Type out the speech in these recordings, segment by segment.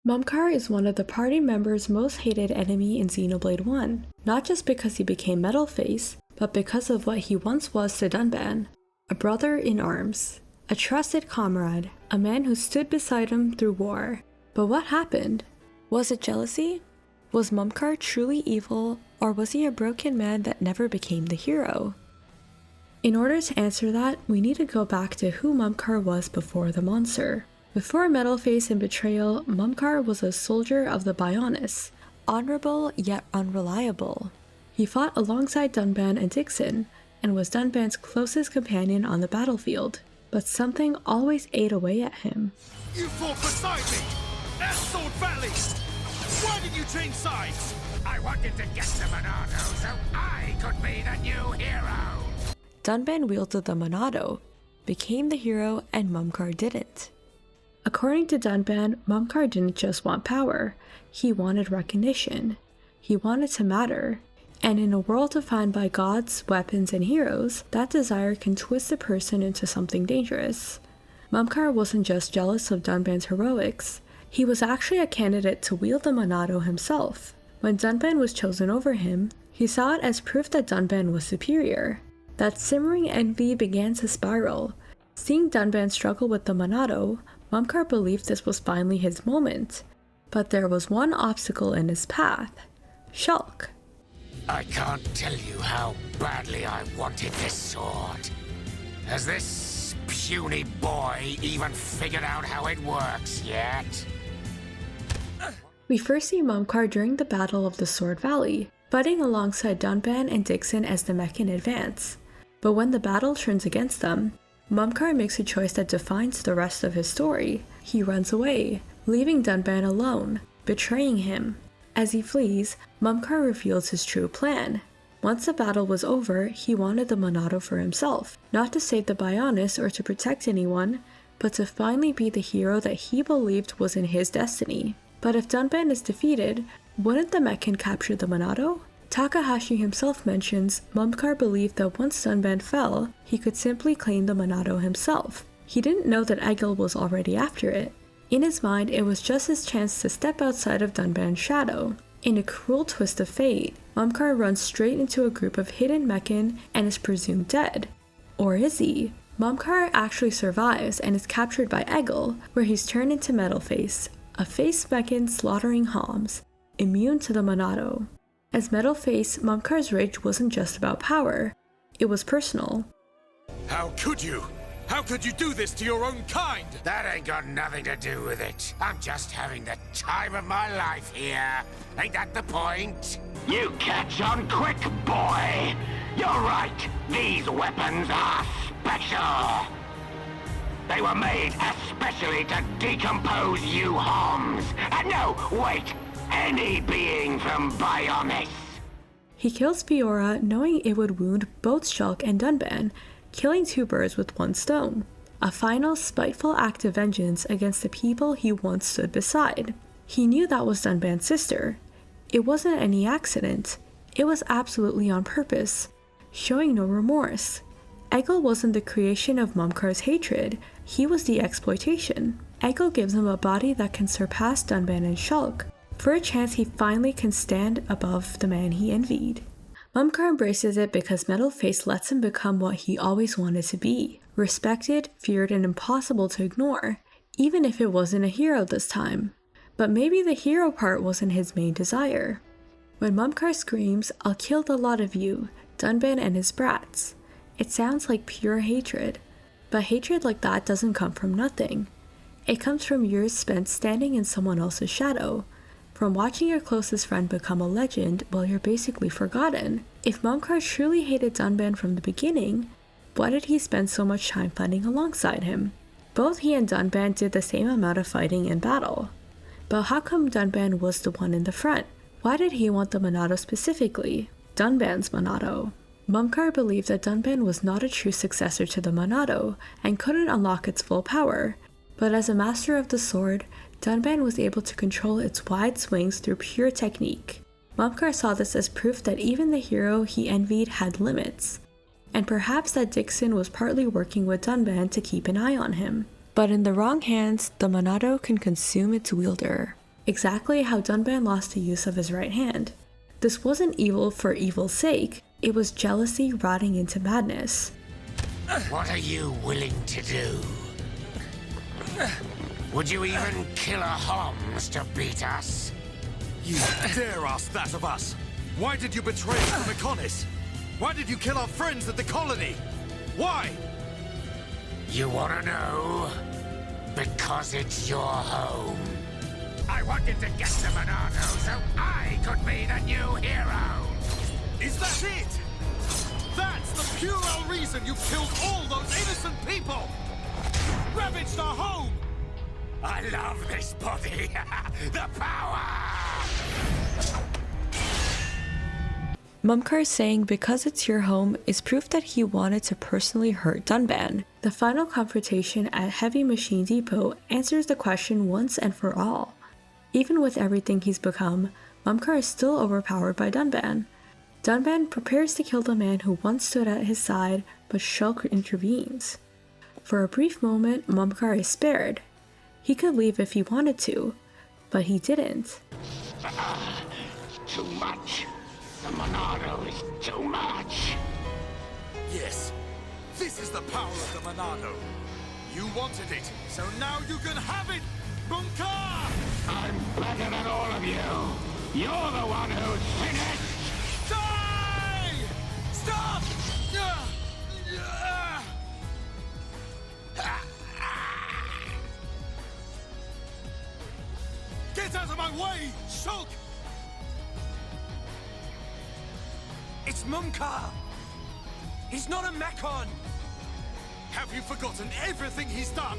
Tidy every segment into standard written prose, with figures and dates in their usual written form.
Mumkar is one of the party members' most hated enemy in Xenoblade 1, not just because he became Metal Face, but because of what he once was to Dunban, a brother in arms, a trusted comrade, a man who stood beside him through war. But what happened? Was it jealousy? Was Mumkar truly evil, or was he a broken man that never became the hero? In order to answer that, we need to go back to who Mumkar was before the monster. Before Metal Face and Betrayal, Mumkar was a soldier of the Bionis, honorable yet unreliable. He fought alongside Dunban and Dixon, and was Dunban's closest companion on the battlefield, but something always ate away at him. You fought beside me! At Sword Valley! Why did you change sides? I wanted to get to Monado so I could be the new hero! Dunban wielded the Monado, became the hero, and Mumkar didn't. According to Dunban, Mumkar didn't just want power, he wanted recognition. He wanted to matter. And in a world defined by gods, weapons, and heroes, that desire can twist a person into something dangerous. Mumkar wasn't just jealous of Dunban's heroics, he was actually a candidate to wield the Monado himself. When Dunban was chosen over him, he saw it as proof that Dunban was superior. That simmering envy began to spiral. Seeing Dunban struggle with the Monado, Mumkar believed this was finally his moment. But there was one obstacle in his path: Shulk. I can't tell you how badly I wanted this sword. Has this puny boy even figured out how it works yet? We first see Mumkar during the Battle of the Sword Valley, fighting alongside Dunban and Dixon as the Mechon advance. But when the battle turns against them, Mumkar makes a choice that defines the rest of his story. He runs away, leaving Dunban alone, betraying him. As he flees, Mumkar reveals his true plan. Once the battle was over, he wanted the Monado for himself, not to save the Bionis or to protect anyone, but to finally be the hero that he believed was in his destiny. But if Dunban is defeated, wouldn't the Mechon capture the Monado? Takahashi himself mentions Mumkar believed that once Dunban fell, he could simply claim the Monado himself. He didn't know that Egil was already after it. In his mind, it was just his chance to step outside of Dunban's shadow. In a cruel twist of fate, Mumkar runs straight into a group of hidden Mechon and is presumed dead. Or is he? Mumkar actually survives and is captured by Egil, where he's turned into Metal Face, a Faced Mechon slaughtering Homs, immune to the Monado. As Metal Face, Mumkar's rage wasn't just about power, it was personal. How could you? How could you do this to your own kind? That ain't got nothing to do with it. I'm just having the time of my life here. Ain't that the point? You catch on quick, boy. You're right. These weapons are special. They were made especially to decompose you Homs. And no, wait. Any being from Bionis. He kills Fiora knowing it would wound both Shulk and Dunban, killing two birds with one stone. A final spiteful act of vengeance against the people he once stood beside. He knew that was Dunban's sister. It wasn't any accident. It was absolutely on purpose, showing no remorse. Egil wasn't the creation of Mumkar's hatred, he was the exploitation. Egil gives him a body that can surpass Dunban and Shulk, for a chance he finally can stand above the man he envied. Mumkar embraces it because Metal Face lets him become what he always wanted to be, respected, feared, and impossible to ignore, even if it wasn't a hero this time. But maybe the hero part wasn't his main desire. When Mumkar screams, "I'll kill the lot of you, Dunban and his brats," it sounds like pure hatred. But hatred like that doesn't come from nothing. It comes from years spent standing in someone else's shadow, from watching your closest friend become a legend while you're basically forgotten. If Mumkar truly hated Dunban from the beginning, why did he spend so much time fighting alongside him? Both he and Dunban did the same amount of fighting in battle. But how come Dunban was the one in the front? Why did he want the Monado specifically? Dunban's Monado. Mumkar believed that Dunban was not a true successor to the Monado and couldn't unlock its full power, but as a master of the sword, Dunban was able to control its wide swings through pure technique. Mumkar saw this as proof that even the hero he envied had limits, and perhaps that Dixon was partly working with Dunban to keep an eye on him. But in the wrong hands, the Monado can consume its wielder. exactly how Dunban lost the use of his right hand. This wasn't evil for evil's sake, it was jealousy rotting into madness. What are you willing to do? Would you even kill a Homs to beat us? You dare ask that of us? Why did you betray the Mechonis? Why did you kill our friends at the colony? Why? You wanna know? Because it's your home. I wanted to get to Monado so I could be the new hero! Is that it? That's the puerile reason you killed all those innocent people! Ravaged our home! I love this body! The power! Mumkar saying because it's your home is proof that he wanted to personally hurt Dunban. The final confrontation at Heavy Machine Depot answers the question once and for all. Even with everything he's become, Mumkar is still overpowered by Dunban. Dunban prepares to kill the man who once stood at his side, but Shulk intervenes. For a brief moment, Mumkar is spared. He could leave if he wanted to, but he didn't. Too much. The Monado is too much. Yes, this is the power of the Monado. You wanted it, so now you can have it, Mumkar! I'm better than all of you. You're the one who's finished. Die! Stop! Get out of my way, Shulk! It's Mumkar! He's not a Mechon! Have you forgotten everything he's done?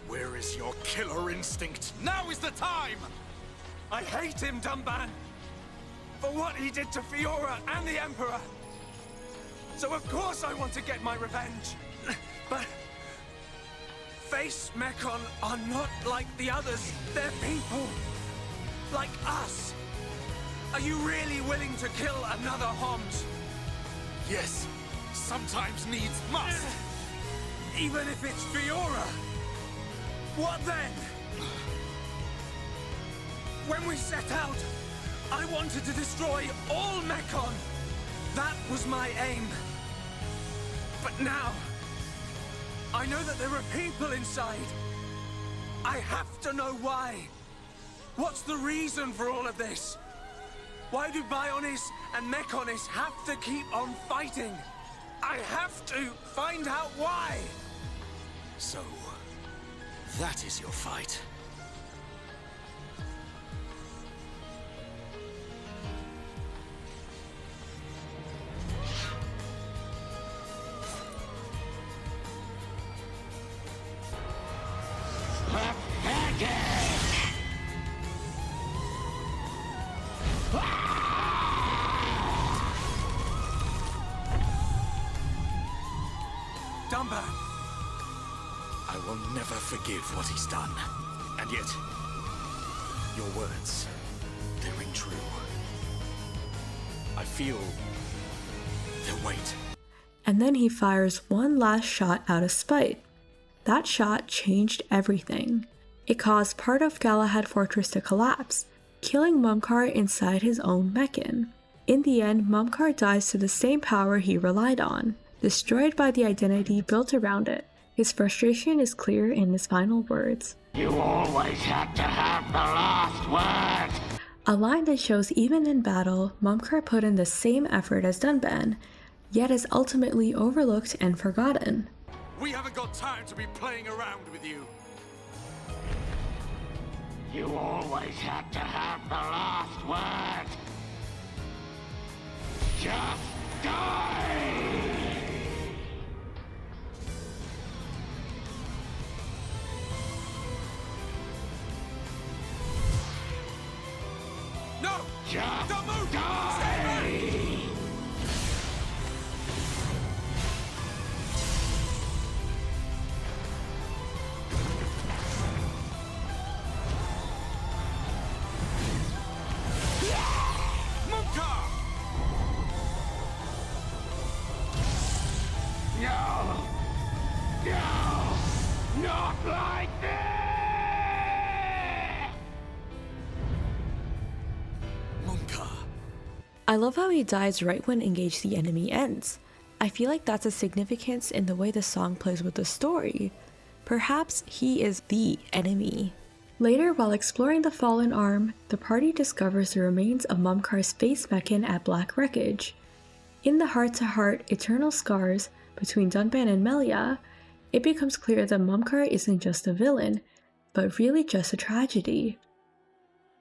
Where is your killer instinct? Now is the time! I hate him, Dunban! For what he did to Fiora and the Emperor! So of course I want to get my revenge! But... Faced Mechon are not like the others. They're people. Like us. Are you really willing to kill another Homs? Yes. Sometimes needs must. Even if it's Fiora. What then? When we set out, I wanted to destroy all Mechon. That was my aim. But now, I know that there are people inside. I have to know why. What's the reason for all of this? Why do Bionis and Mechonis have to keep on fighting? I have to find out why! So, that is your fight. Dunban! I will never forgive what he's done. And yet, your words, they ring true. I feel their weight. And then he fires one last shot out of spite. That shot changed everything. It caused part of Galahad Fortress to collapse, killing Mumkar inside his own Mechan. In the end, Mumkar dies to the same power he relied on, destroyed by the identity built around it. His frustration is clear in his final words. You always had to have the last word. A line that shows even in battle, Mumkar put in the same effort as Dunban, yet is ultimately overlooked and forgotten. We haven't got time to be playing around with you. You always had to have the last word. Just die! No! Just Don't move! Stay die! back! Mumkar! No! No! Not like this! I love how he dies right when Engage the Enemy ends. I feel like that's a significance in the way the song plays with the story. Perhaps he is the enemy. Later, while exploring the fallen arm, the party discovers the remains of Mumkar's Faced Mechon at Black Wreckage. In the heart-to-heart eternal scars between Dunban and Melia, it becomes clear that Mumkar isn't just a villain, but really just a tragedy.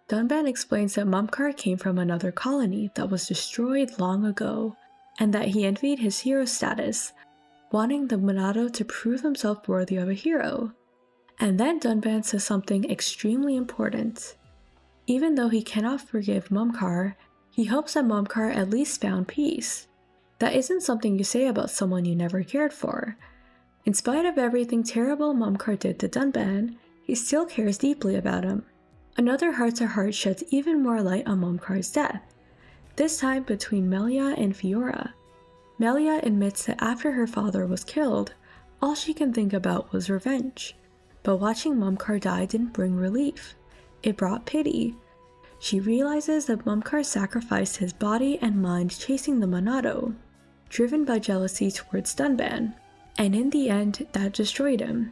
Dunban explains that Mumkar came from another colony that was destroyed long ago, and that he envied his hero status, wanting the Monado to prove himself worthy of a hero. And then Dunban says something extremely important. Even though he cannot forgive Mumkar, he hopes that Mumkar at least found peace. That isn't something you say about someone you never cared for. In spite of everything terrible Mumkar did to Dunban, he still cares deeply about him. Another heart-to-heart sheds even more light on Mumkar's death, this time between Melia and Fiora. Melia admits that after her father was killed, all she can think about was revenge. But watching Mumkar die didn't bring relief. It brought pity. She realizes that Mumkar sacrificed his body and mind chasing the Monado, driven by jealousy towards Dunban, and in the end, that destroyed him.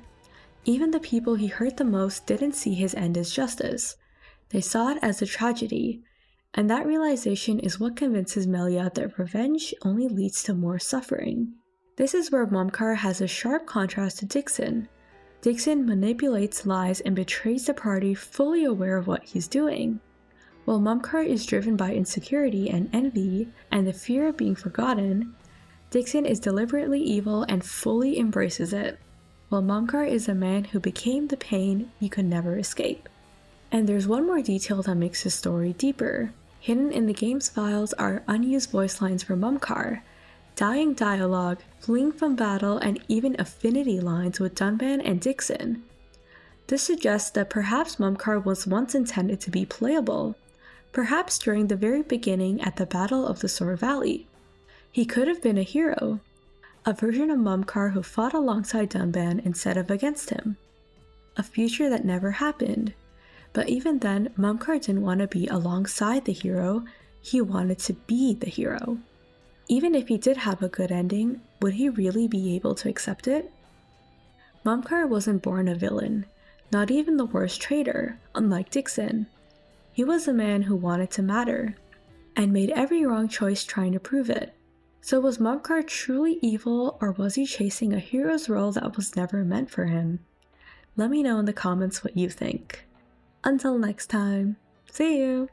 Even the people he hurt the most didn't see his end as justice. They saw it as a tragedy, and that realization is what convinces Melia that revenge only leads to more suffering. This is where Mumkar has a sharp contrast to Dixon. Dixon manipulates lies and betrays the party fully aware of what he's doing. While Mumkar is driven by insecurity and envy and the fear of being forgotten, Dixon is deliberately evil and fully embraces it, while Mumkar is a man who became the pain he could never escape. And there's one more detail that makes his story deeper. Hidden in the game's files are unused voice lines for Mumkar, dying dialogue, fleeing from battle, and even affinity lines with Dunban and Dixon. This suggests that perhaps Mumkar was once intended to be playable, perhaps during the very beginning at the Battle of the Sword Valley. He could have been a hero, a version of Mumkar who fought alongside Dunban instead of against him. A future that never happened. But even then, Mumkar didn't want to be alongside the hero, he wanted to be the hero. Even if he did have a good ending, would he really be able to accept it? Mumkar wasn't born a villain, not even the worst traitor, unlike Dixon. He was a man who wanted to matter, and made every wrong choice trying to prove it. So was Mumkar truly evil, or was he chasing a hero's role that was never meant for him? Let me know in the comments what you think. Until next time, see you!